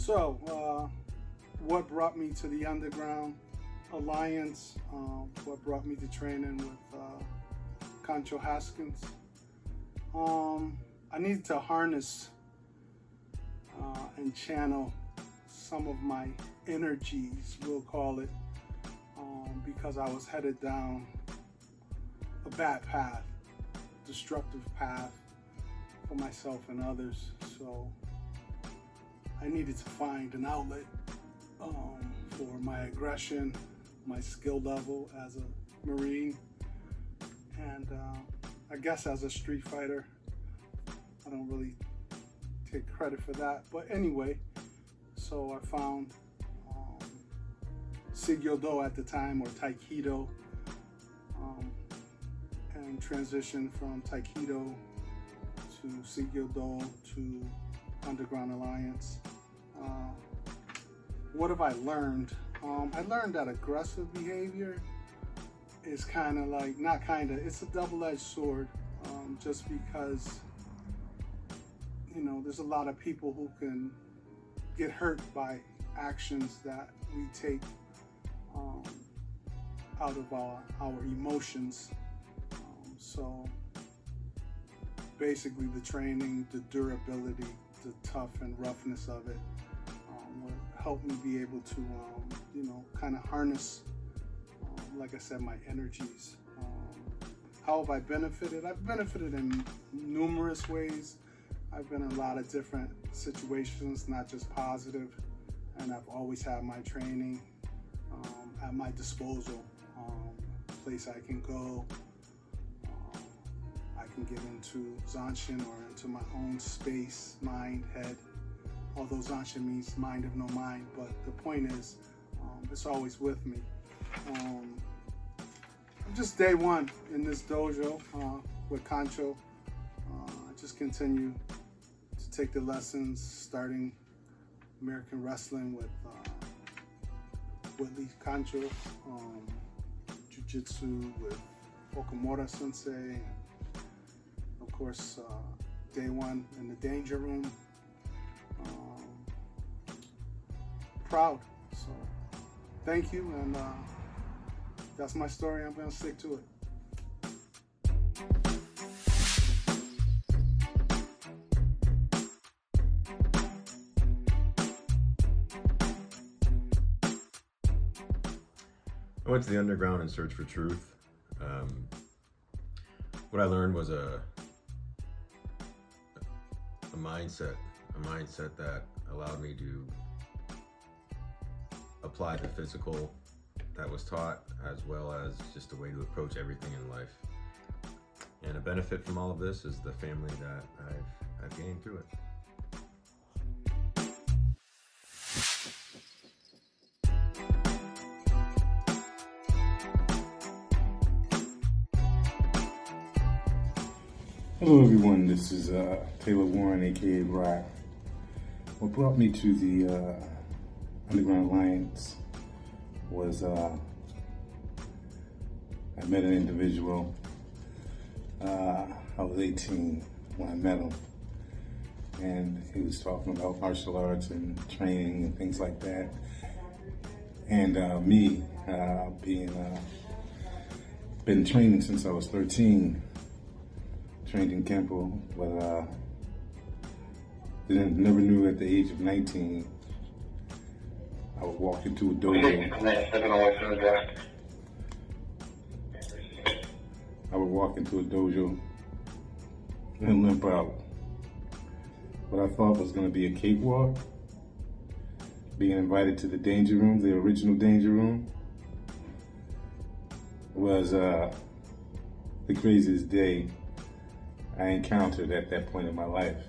What brought me to the Underground Alliance? What brought me to training with Concho Haskins? I needed to harness and channel some of my energies, we'll call it, because I was headed down a bad path, destructive path for myself and others. So I needed to find an outlet for my aggression, my skill level as a Marine, and I guess as a street fighter. I don't really take credit for that, but anyway, so I found Sigyo-Do at the time, or Taekwondo, and transitioned from Taekwondo to Sigyo-Do to Underground Alliance. What have I learned? I learned that aggressive behavior is kind of like, not kind of, it's a double-edged sword, just because, you know, there's a lot of people who can get hurt by actions that we take out of our emotions. So basically the training, the durability, the tough and roughness of it will help me be able to, you know, kind of harness, like I said, my energies. How have I benefited? I've benefited in numerous ways. I've been in a lot of different situations, not just positive, and I've always had my training at my disposal. Place I can go. I can get into Zanshin or into my own space, mind, head. Although Zanshin means mind of no mind, but the point is, it's always with me. I'm just day one in this dojo with Concho. I just continue to take the lessons, starting American wrestling with Lee Concho, Jiu-Jitsu with Okamura Sensei, and of course day one in the Danger Room. Proud, so thank you, and that's my story. I'm gonna stick to it. I went to the underground in search for truth. What I learned was a mindset that allowed me to apply the physical that was taught, as well as just a way to approach everything in life. And a benefit from all of this is the family that I've gained through it. Hello everyone, this is Taylor Warren, aka Rock. What brought me to the Underground Alliance was I met an individual. I was 18 when I met him, and he was talking about martial arts and training and things like that. And me been training since I was 13. Trained in Kempo, but never knew at the age of 19 I would walk into a dojo. I would walk into a dojo and limp out. What I thought was going to be a cakewalk, being invited to the Danger Room, the original Danger Room, was the craziest day I encountered at that point in my life,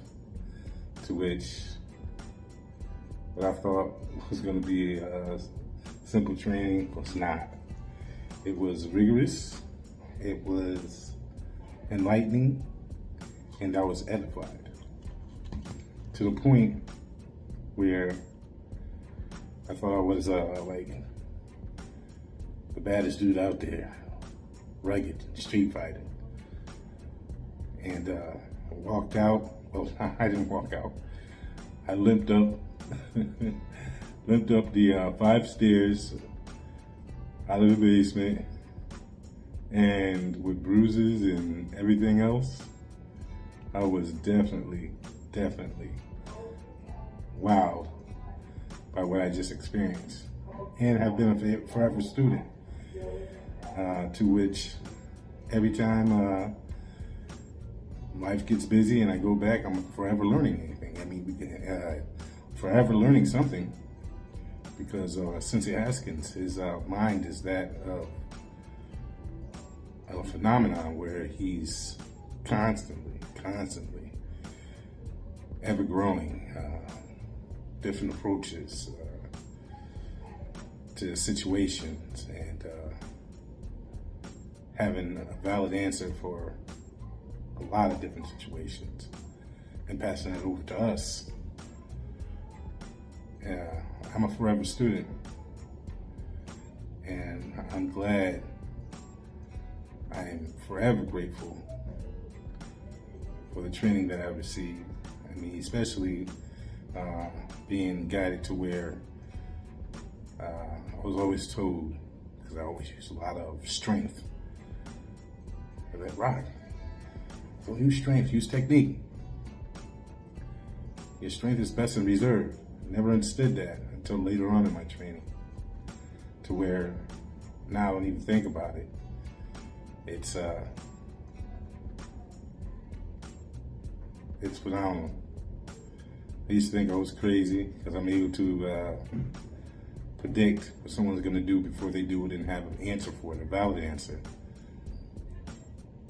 to which what I thought was going to be a simple training was not. It was rigorous, it was enlightening, and I was edified. To the point where I thought I was like the baddest dude out there, rugged, street fighter. And I walked out. Well, I didn't walk out. I limped up limped up the 5 stairs out of the basement, and with bruises and everything else, I was definitely wowed by what I just experienced, and have been a forever student, to which every time life gets busy and I go back, I'm forever learning anything. I mean, forever learning something, because Sensei Haskins, his mind is that of a phenomenon where he's constantly ever growing, different approaches to situations, and having a valid answer for a lot of different situations, and passing it over to us. I'm a forever student, and I'm glad, I am forever grateful for the training that I received. I mean, especially being guided to where I was always told, because I always use a lot of strength, that rock, don't use strength, use technique. Your strength is best in reserve. I never understood that until later on in my training, to where now I don't even think about it. It's phenomenal. I used to think I was crazy because I'm able to predict what someone's going to do before they do it and have an answer for it, a valid answer.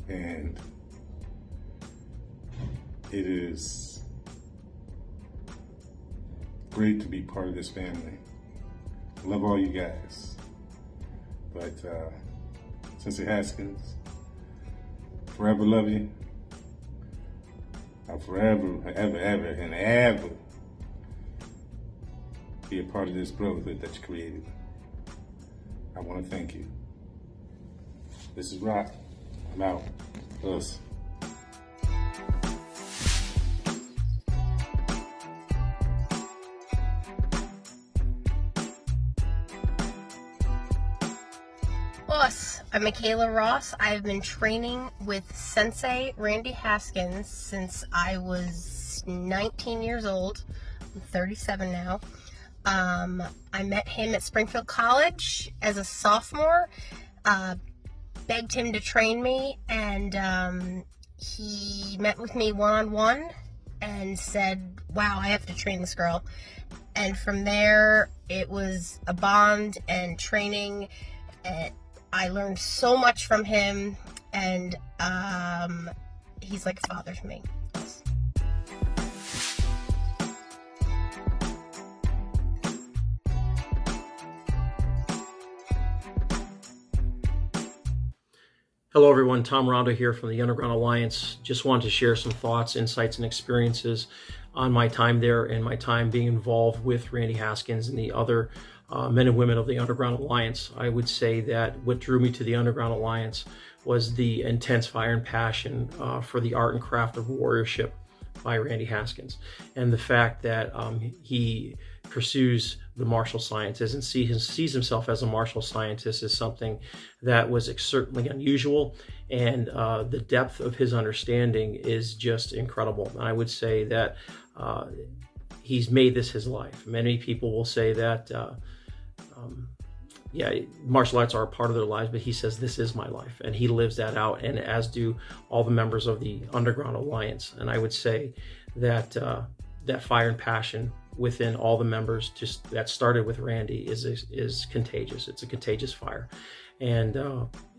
And it is great to be part of this family. I love all you guys. But Sensei Haskins, forever love you. I'll forever, ever be a part of this brotherhood that you created. I want to thank you. This is Rock. I'm out. Us. I'm Michaela Ross. I've been training with Sensei Randy Haskins since I was 19 years old. I'm 37 now. I met him at Springfield College as a sophomore, begged him to train me, and he met with me one-on-one and said, wow, I have to train this girl. And from there, it was a bond and training. I learned so much from him, and he's like a father to me. Hello everyone, Tom Rondo here from the Underground Alliance. Just wanted to share some thoughts, insights, and experiences on my time there and my time being involved with Randy Haskins and the other men and women of the Underground Alliance. I would say that what drew me to the Underground Alliance was the intense fire and passion for the art and craft of warriorship by Randy Haskins, and the fact that he pursues the martial sciences and sees himself as a martial scientist is something that was certainly unusual, and the depth of his understanding is just incredible. And I would say that he's made this his life. Many people will say that martial arts are a part of their lives, but he says this is my life, and he lives that out, and as do all the members of the Underground Alliance. And I would say that that fire and passion within all the members, just that started with Randy, is contagious. It's a contagious fire, and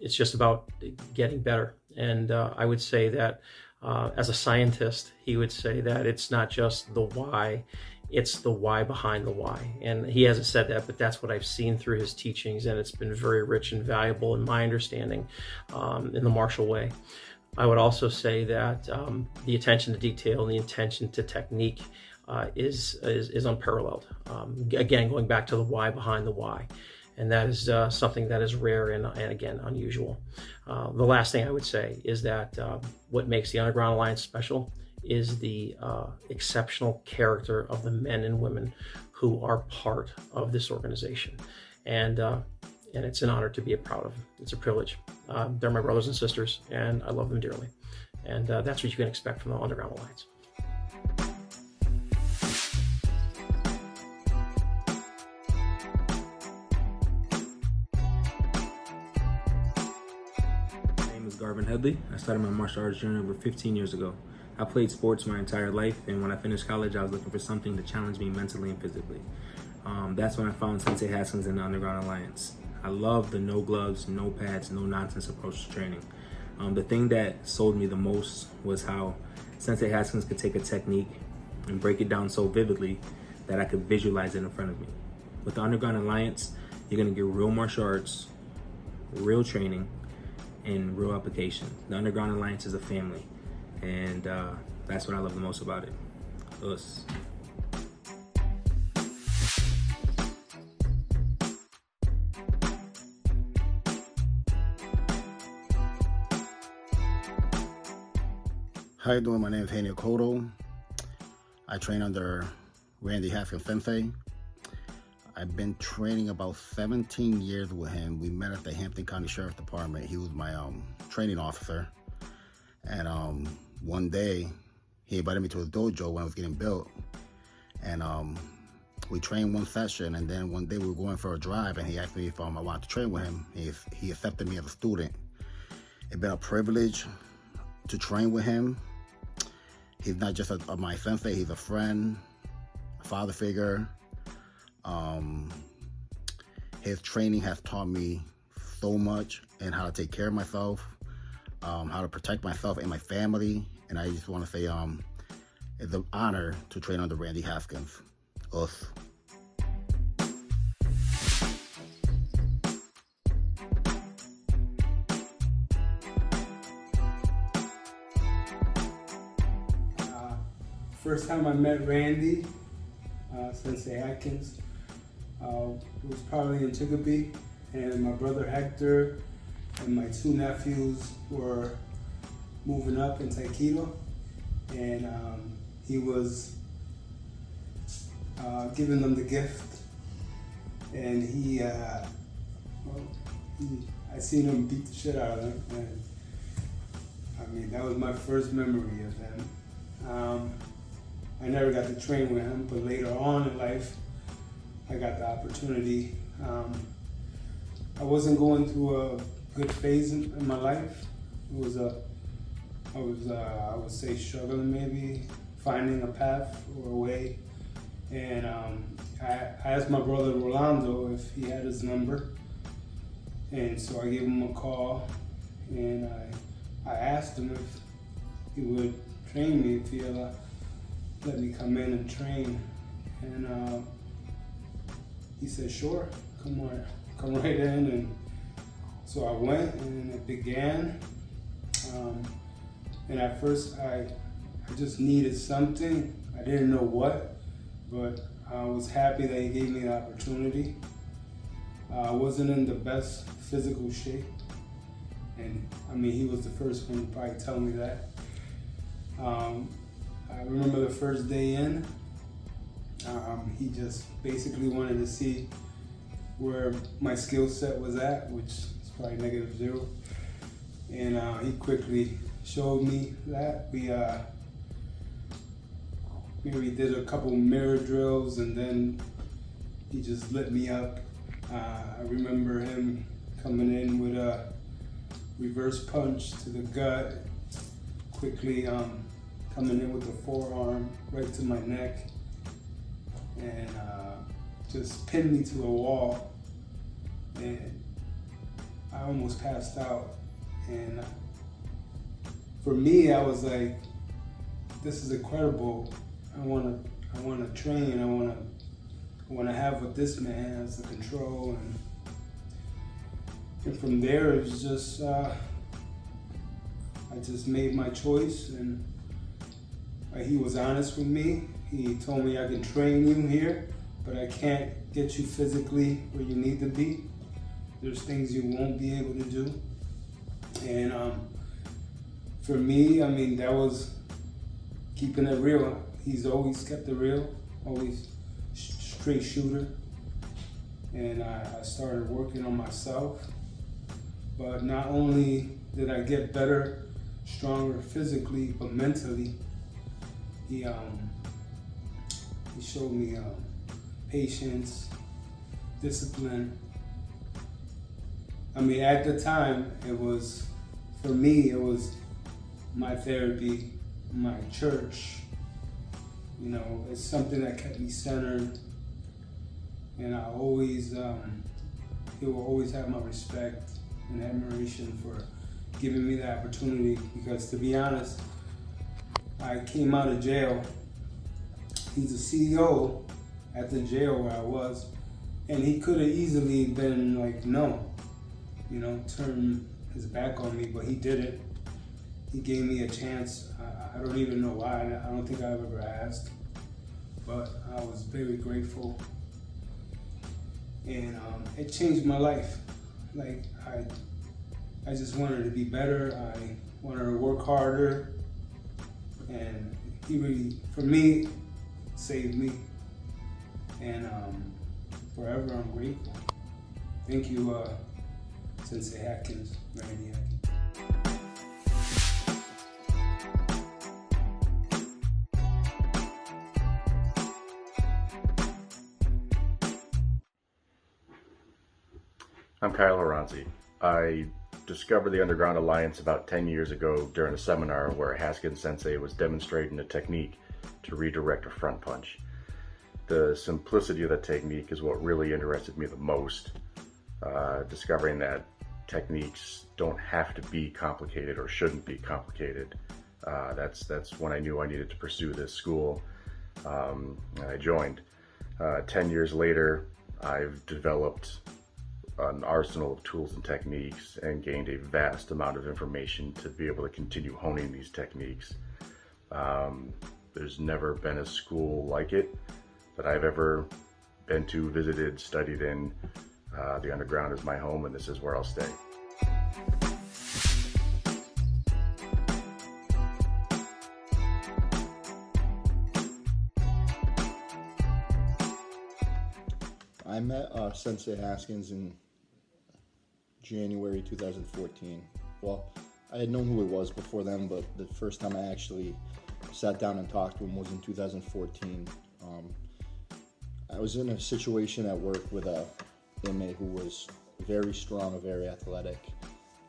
it's just about getting better. And I would say that as a scientist, he would say that it's not just the why, it's the why behind the why. And he hasn't said that, but that's what I've seen through his teachings, and it's been very rich and valuable in my understanding in the martial way. I would also say that the attention to detail and the attention to technique is unparalleled. Again, going back to the why behind the why. And that is something that is rare and again, unusual. The last thing I would say is that what makes the Underground Alliance special is the exceptional character of the men and women who are part of this organization. And it's an honor to be a proud of. It's a privilege. They're my brothers and sisters, and I love them dearly. And that's what you can expect from the Underground Alliance. Garvin Headley. I started my martial arts journey over 15 years ago. I played sports my entire life, and when I finished college, I was looking for something to challenge me mentally and physically. That's when I found Sensei Haskins in the Underground Alliance. I love the no gloves, no pads, no nonsense approach to training. The thing that sold me the most was how Sensei Haskins could take a technique and break it down so vividly that I could visualize it in front of me. With the Underground Alliance, you're gonna get real martial arts, real training, and real application. The Underground Alliance is a family, and that's what I love the most about it. Us. How you doing? My name is Haney Okoto. I train under Randy Haskins Sensei. I've been training about 17 years with him. We met at the Hampton County Sheriff's Department. He was my training officer. And one day, he invited me to his dojo when it was getting built. And we trained one session, and then one day we were going for a drive, and he asked me if I wanted to train with him. He accepted me as a student. It's been a privilege to train with him. He's not just my sensei, he's a friend, a father figure. His training has taught me so much and how to take care of myself, how to protect myself and my family. And I just want to say it's an honor to train under Randy Haskins. Us. First time I met Randy, Sensei Atkins, it was probably in Chicopee, and my brother Hector and my two nephews were moving up in Aikido, and he was giving them the gift, and I seen him beat the shit out of them, and I mean, that was my first memory of him. I never got to train with him, but later on in life, I got the opportunity. I wasn't going through a good phase in my life. It was I would say struggling, maybe finding a path or a way. And I asked my brother Rolando if he had his number, and so I gave him a call, and I asked him if he would train me, if he let me come in and train, and he said, sure, come right in. And so I went, and it began. And at first I just needed something. I didn't know what, but I was happy that he gave me the opportunity. I wasn't in the best physical shape, and I mean, he was the first one to probably tell me that. I remember the first day in, he just basically wanted to see where my skill set was at, which is probably -0. And he quickly showed me that. We did a couple mirror drills, and then he just lit me up. I remember him coming in with a reverse punch to the gut, quickly coming in with the forearm right to my neck, and just pinned me to a wall, and I almost passed out. And for me, I was like, this is incredible. I want to train. I want to have what this man has, the control, and from there it was just I just made my choice, and he was honest with me. He told me, I can train you here, but I can't get you physically where you need to be. There's things you won't be able to do. And for me, I mean, that was keeping it real. He's always kept it real, always straight shooter. And I started working on myself. But not only did I get better, stronger physically, but mentally, he showed me patience, discipline. I mean, at the time, for me, it was my therapy, my church. You know, it's something that kept me centered. And I always, he will always have my respect and admiration for giving me the opportunity, because to be honest, I came out of jail. He's a CEO at the jail where I was, and he could have easily been like, no, you know, turn his back on me, but he didn't. He gave me a chance. I don't even know why. I don't think I've ever asked, but I was very grateful, and it changed my life. Like, I just wanted to be better. I wanted to work harder, and he really, for me, saved me. And forever I'm grateful. Thank you, Sensei Atkins, Randy Atkins. I'm Kyle Aronzi. I discovered the Underground Alliance about 10 years ago during a seminar where Haskins Sensei was demonstrating a technique to redirect a front punch. The simplicity of the technique is what really interested me the most, discovering that techniques don't have to be complicated or shouldn't be complicated. That's when I knew I needed to pursue this school, and I joined. 10 years later, I've developed an arsenal of tools and techniques and gained a vast amount of information to be able to continue honing these techniques. There's never been a school like it that I've ever been to, visited, studied in. The Underground is my home, and this is where I'll stay. I met Sensei Haskins in January 2014. Well, I had known who he was before then, but the first time I actually sat down and talked to him was in 2014. I was in a situation at work with a inmate who was very strong and very athletic,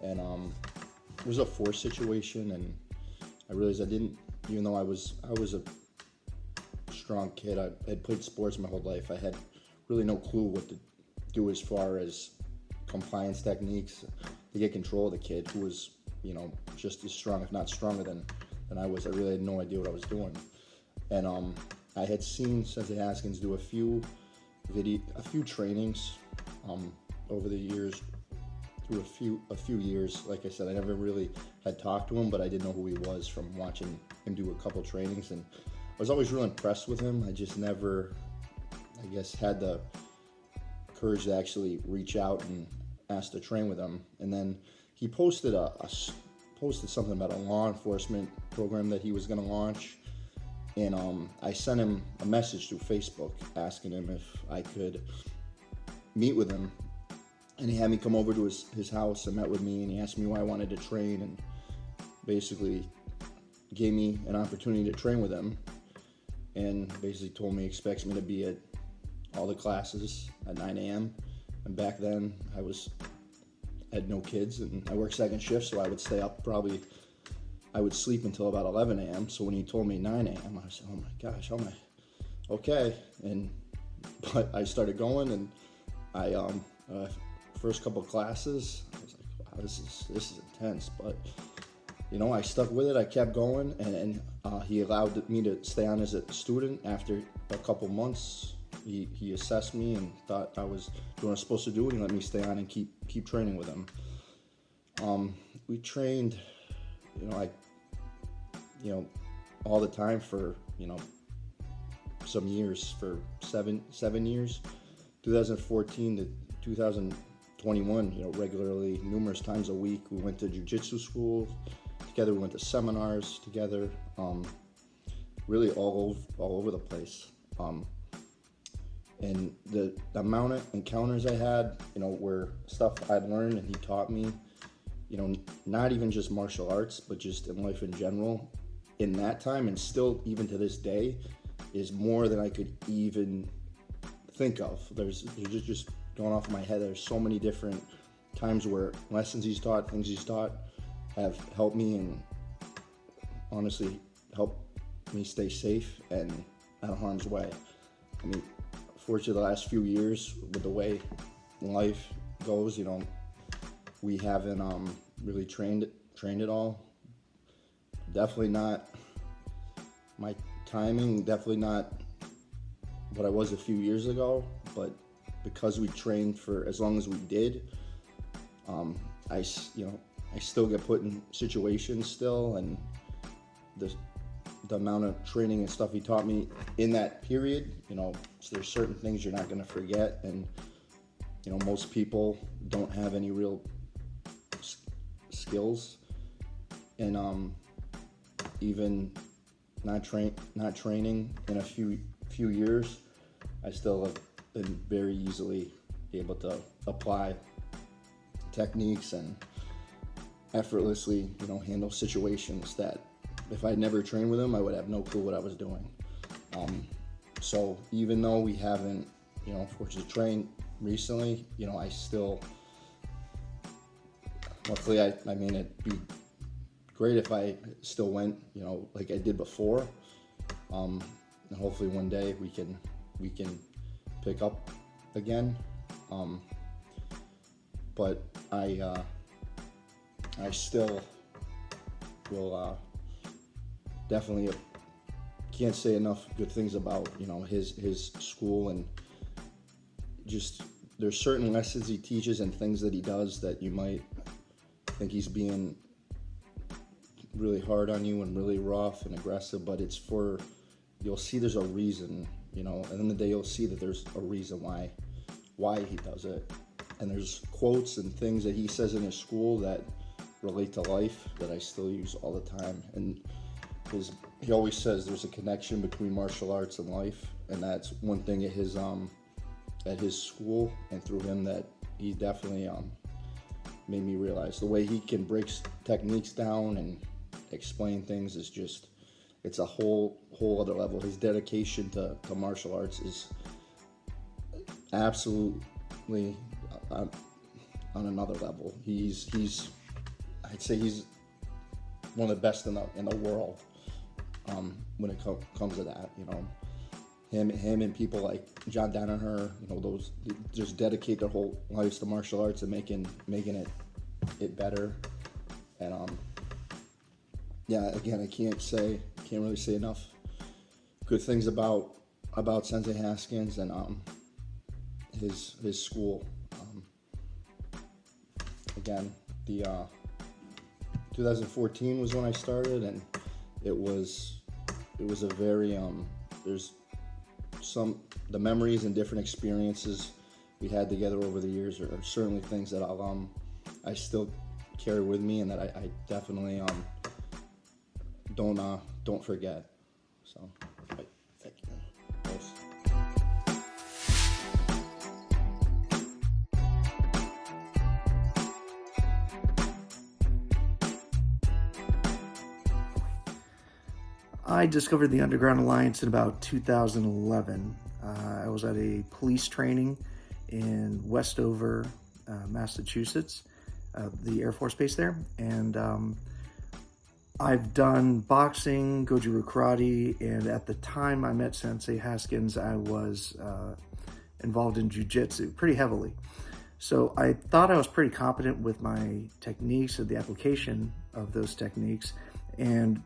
and it was a forced situation, and I realized I didn't, even though I was a strong kid, I had played sports my whole life, I had really no clue what to do as far as compliance techniques to get control of the kid who was, you know, just as strong, if not stronger than I was. I really had no idea what I was doing. And I had seen Sensei Haskins do a few trainings over the years, through a few years. Like I said, I never really had talked to him, but I didn't know who he was from watching him do a couple trainings, and I was always real impressed with him. I just never, I guess, had the courage to actually reach out and ask to train with him. And then he posted something about a law enforcement program that he was going to launch, and I sent him a message through Facebook asking him if I could meet with him, and he had me come over to his house and met with me, and he asked me why I wanted to train, and basically gave me an opportunity to train with him, and basically told me he expects me to be at all the classes at 9 a.m. And back then I had no kids, and I worked second shift, so I would stay up I would sleep until about 11 a.m. So when he told me 9 a.m., I said, oh my gosh, okay. But I started going, and I first couple of classes, I was like, wow, this is intense. But you know, I stuck with it. I kept going, and he allowed me to stay on as a student. After a couple months, he assessed me and thought I was doing what I was supposed to do, and he let me stay on and keep training with him. We trained, all the time for, some years, for seven years, 2014 to 2021, regularly, numerous times a week. We went to jiu-jitsu school together, we went to seminars together. really all over the place. And the amount of encounters I had, where stuff I'd learned and he taught me, not even just martial arts, but just in life in general, in that time, and still even to this day, is more than I could even think of. There's just going off my head. There's so many different times where lessons he's taught, things he's taught, have helped me and honestly helped me stay safe and out of harm's way. I mean, fortunately, the last few years, with the way life goes, we haven't really trained it all. Definitely not my timing, definitely not what I was a few years ago, but because we trained for as long as we did, I still get put in situations still, and the amount of training and stuff he taught me in that period, so there's certain things you're not going to forget, and most people don't have any real skills, and even not training in a few years, I still have been very easily able to apply techniques and effortlessly, handle situations that if I'd never trained with him, I would have no clue what I was doing. So even though we haven't, fortunately trained recently, I still, luckily, I mean, it'd be great if I still went, like I did before. And hopefully one day we can pick up again. But I still will definitely can't say enough good things about his school, and just there's certain lessons he teaches and things that he does that you might think he's being really hard on you and really rough and aggressive, but you'll see there's a reason, and in the day you'll see that there's a reason why he does it. And there's quotes and things that he says in his school that relate to life that I still use all the time. And he always says there's a connection between martial arts and life, and that's one thing at his school and through him that he definitely made me realize. The way he can break techniques down and explain things is just, it's a whole other level. His dedication to martial arts is absolutely on another level. I'd say he's one of the best in the world when it comes to that. Him and people like John Danaher, those just dedicate their whole lives to martial arts and making it better. And again, I can't really say enough good things about Sensei Haskins and his school. Again, the 2014 was when I started, and it was a very there's the memories and different experiences we had together over the years are certainly things that I still carry with me, and that I definitely don't forget. So thank you. Thanks. I discovered the Underground Alliance in about 2011. I was at a police training in Westover, Massachusetts, the Air Force Base there, and I've done boxing, Goju karate, and at the time I met Sensei Haskins, I was involved in jiu-jitsu pretty heavily. So I thought I was pretty competent with my techniques and the application of those techniques, and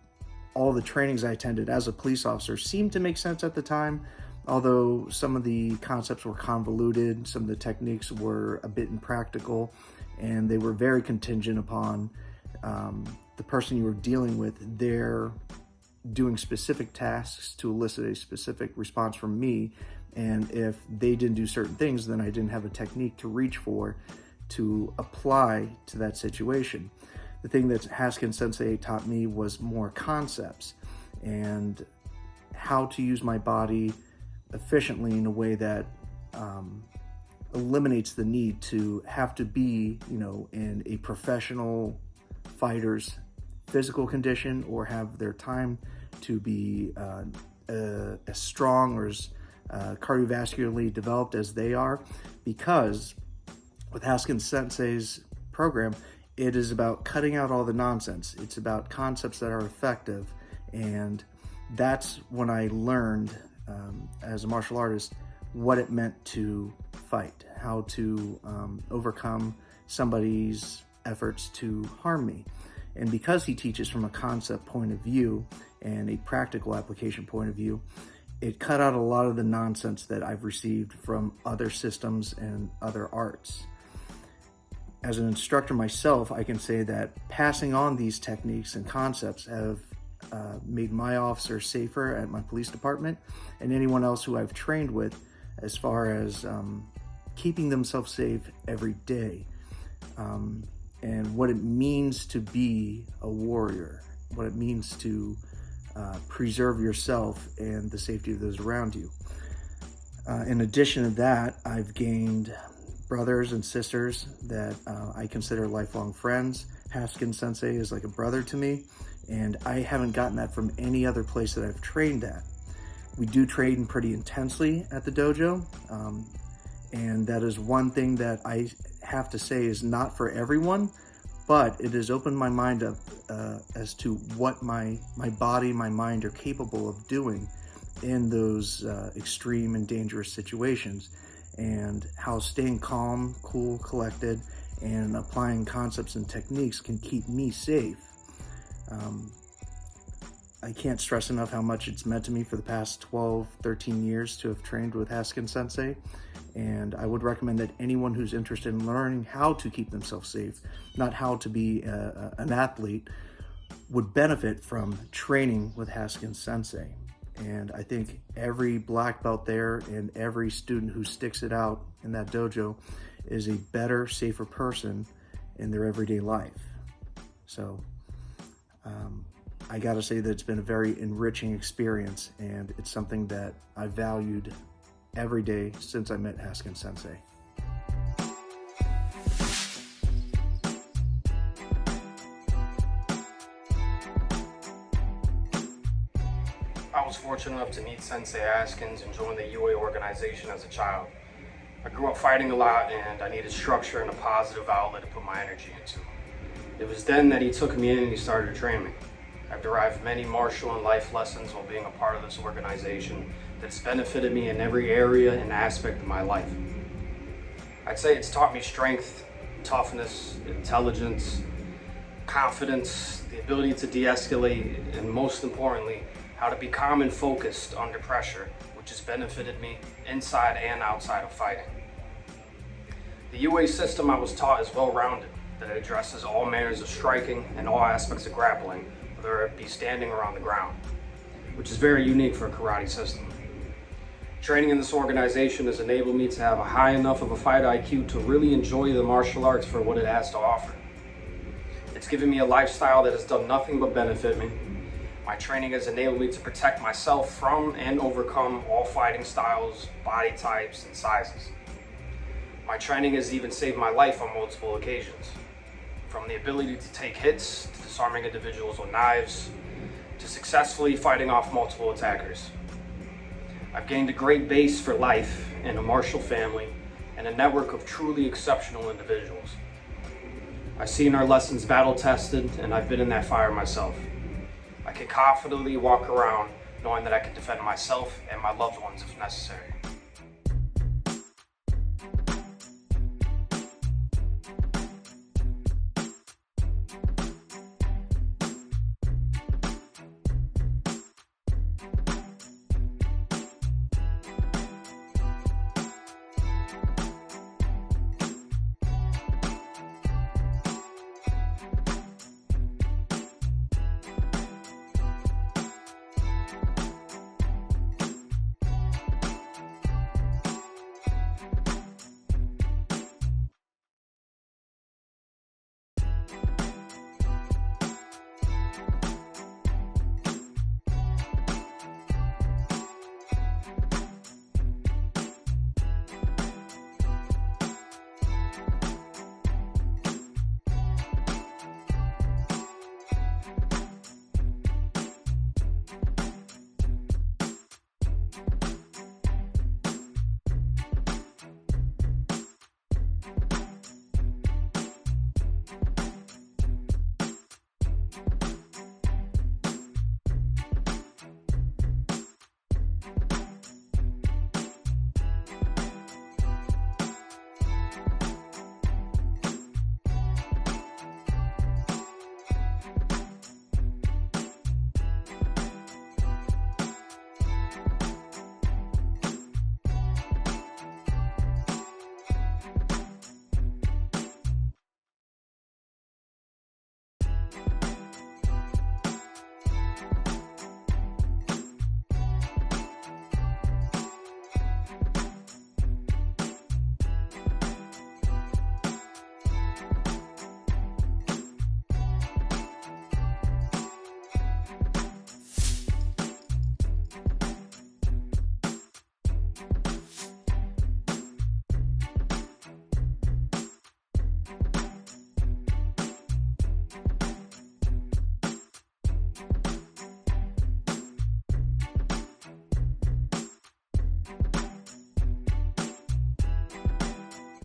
all the trainings I attended as a police officer seemed to make sense at the time, although some of the concepts were convoluted, some of the techniques were a bit impractical, and they were very contingent upon the person you were dealing with. They're doing specific tasks to elicit a specific response from me, and if they didn't do certain things, then I didn't have a technique to reach for to apply to that situation. The thing that Haskins Sensei taught me was more concepts, and how to use my body efficiently in a way that eliminates the need to have to be, in a professional fighter's physical condition or have their time to be as strong or as cardiovascularly developed as they are, because with Haskins Sensei's program, it is about cutting out all the nonsense. It's about concepts that are effective, and that's when I learned as a martial artist what it meant to fight, how to overcome somebody's efforts to harm me. And because he teaches from a concept point of view and a practical application point of view, it cut out a lot of the nonsense that I've received from other systems and other arts. As an instructor myself, I can say that passing on these techniques and concepts have made my officers safer at my police department and anyone else who I've trained with, as far as keeping themselves safe every day, and what it means to be a warrior, what it means to preserve yourself and the safety of those around you. In addition to that, I've gained brothers and sisters that I consider lifelong friends. Haskins Sensei is like a brother to me, and I haven't gotten that from any other place that I've trained at. We do train pretty intensely at the dojo, and that is one thing that I have to say is not for everyone, but it has opened my mind up as to what my body, my mind are capable of doing in those extreme and dangerous situations, and how staying calm, cool, collected, and applying concepts and techniques can keep me safe. I can't stress enough how much it's meant to me for the past 12, 13 years to have trained with Haskins Sensei, and I would recommend that anyone who's interested in learning how to keep themselves safe, not how to be an athlete, would benefit from training with Haskins Sensei. And I think every black belt there and every student who sticks it out in that dojo is a better, safer person in their everyday life. So I gotta say that it's been a very enriching experience, and it's something that I valued every day since I met Haskins Sensei. I was fortunate enough to meet Sensei Haskins and join the UA organization as a child. I grew up fighting a lot, and I needed structure and a positive outlet to put my energy into. It was then that he took me in and he started to train me. I've derived many martial and life lessons while being a part of this organization that's benefited me in every area and aspect of my life. I'd say it's taught me strength, toughness, intelligence, confidence, the ability to de-escalate, and most importantly, how to be calm and focused under pressure, which has benefited me inside and outside of fighting. The UA system I was taught is well-rounded, that it addresses all manners of striking and all aspects of grappling, whether it be standing or on the ground, which is very unique for a karate system. Training in this organization has enabled me to have a high enough of a fight IQ to really enjoy the martial arts for what it has to offer. It's given me a lifestyle that has done nothing but benefit me. My training has enabled me to protect myself from and overcome all fighting styles, body types, and sizes. My training has even saved my life on multiple occasions. From the ability to take hits, to disarming individuals with knives, to successfully fighting off multiple attackers. I've gained a great base for life in a martial family and a network of truly exceptional individuals. I've seen our lessons battle tested, and I've been in that fire myself. I can confidently walk around knowing that I can defend myself and my loved ones if necessary.